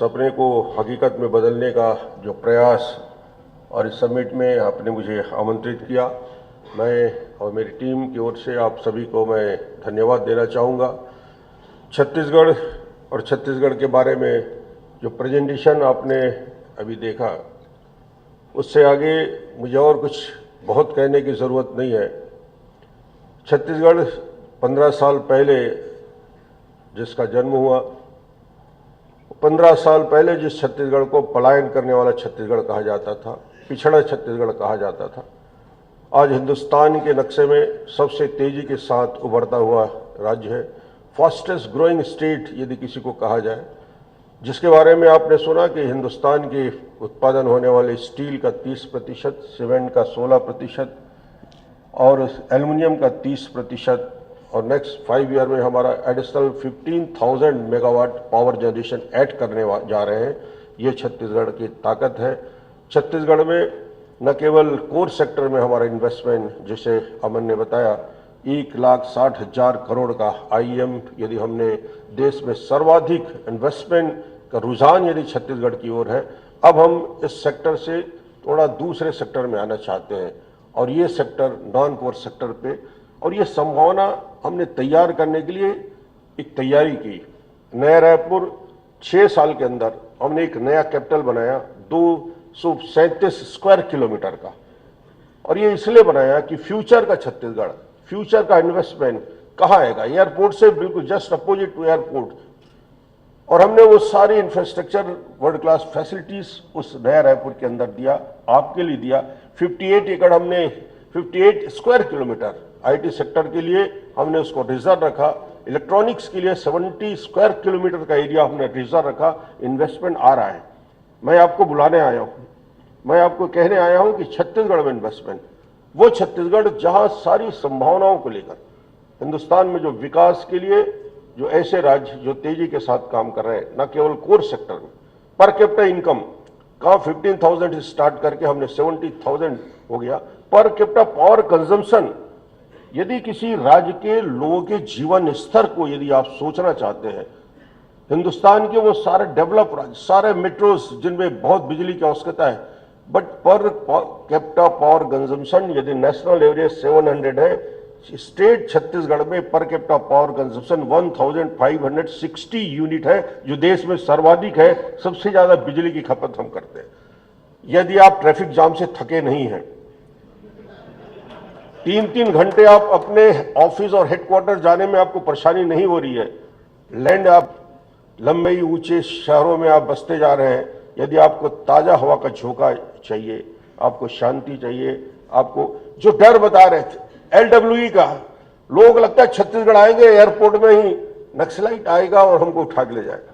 सपने को हकीकत में बदलने का जो प्रयास और इस समिट में आपने मुझे आमंत्रित किया, मैं और मेरी टीम की ओर से आप सभी को मैं धन्यवाद देना चाहूँगा। छत्तीसगढ़ और छत्तीसगढ़ के बारे में जो प्रेजेंटेशन आपने अभी देखा, उससे आगे मुझे और कुछ बहुत कहने की ज़रूरत नहीं है। छत्तीसगढ़ 15 साल पहले जिसका जन्म हुआ, 15 साल पहले जिस छत्तीसगढ़ को पलायन करने वाला छत्तीसगढ़ कहा जाता था, पिछड़ा छत्तीसगढ़ कहा जाता था, आज हिंदुस्तान के नक्शे में सबसे तेजी के साथ उभरता हुआ राज्य है। फास्टेस्ट ग्रोइंग स्टेट यदि किसी को कहा जाए, जिसके बारे में आपने सुना कि हिंदुस्तान के उत्पादन होने वाले स्टील का 30%, सीमेंट का 16% और एल्युमिनियम का 30%, और नेक्स्ट 5 ईयर में हमारा additional 15,000 megawatt power generation add करने जा रहे हैं। ये छत्तीसगढ़ की ताकत है। छत्तीसगढ़ में न केवल कोर सेक्टर में हमारा इन्वेस्टमेंट, जिसे अमन ने बताया, 1,60,000 करोड़ का IEM, यदि हमने देश में सर्वाधिक इन्वेस्टमेंट का रुझान यदि छत्तीसगढ़ की ओर है, अब हम इस सेक्टर से थोड़ा दूसरे सेक्टर में आना चाहते हैं और ये सेक्टर नॉन कोर सेक्टर पे, और ये संभावना हमने तैयार करने के लिए एक तैयारी की। नया रायपुर 6 साल के अंदर हमने एक नया कैपिटल बनाया 237 स्क्वायर किलोमीटर का, और ये इसलिए बनाया कि फ्यूचर का छत्तीसगढ़, फ्यूचर का इन्वेस्टमेंट कहाँ आएगा? एयरपोर्ट से बिल्कुल जस्ट अपोजिट टू एयरपोर्ट, और हमने वो सारी इंफ्रास्ट्रक्चर वर्ल्ड क्लास फैसिलिटीज उस नया रायपुर के अंदर दिया, आपके लिए दिया। 58 एकड़ हमने 58 स्क्वायर किलोमीटर IT सेक्टर के लिए हमने उसको रिजर्व रखा। इलेक्ट्रॉनिक्स के लिए 70 स्क्वायर किलोमीटर का एरिया हमने रिजर्व रखा। इन्वेस्टमेंट आ रहा है। मैं आपको बुलाने आया हूँ, मैं आपको कहने आया हूँ कि छत्तीसगढ़ में इन्वेस्टमेंट, वो छत्तीसगढ़ जहाँ सारी संभावनाओं को लेकर हिंदुस्तान में जो विकास के लिए जो ऐसे राज्य जो तेजी के साथ काम कर रहे हैं, न केवल कोर सेक्टर में, पर कैपिटा इनकम कहाँ 15,000 से स्टार्ट करके हमने 70,000 हो गया। पर कैपिटा पावर कंजम्पशन, यदि किसी राज्य के लोगों के जीवन स्तर को यदि आप सोचना चाहते हैं, हिंदुस्तान के वो सारे डेवलप राज्य, सारे मेट्रोज जिनमें बहुत बिजली की आवश्यकता है, but per capita power consumption यदि नेशनल एवरेज 700 है, स्टेट छत्तीसगढ़ में per capita power consumption 1560 unit है, जो देश में सर्वाधिक है। सबसे ज्यादा बिजली की खपत हम करते हैं। यदि आप ट्रैफिक जाम से थके नहीं हैं, 3-3 घंटे आप अपने ऑफिस और हेडक्वार्टर जाने में आपको परेशानी नहीं हो रही है, लैंड आप लंबे ऊंचे शहरों में आप बसते जा रहे हैं, यदि आपको ताजा हवा का झोंका चाहिए, आपको शांति चाहिए, आपको जो डर बता रहे थे LWE का, लोग लगता है छत्तीसगढ़ आएंगे एयरपोर्ट में ही नक्सलाइट आएगा और हमको उठा के ले जाएगा।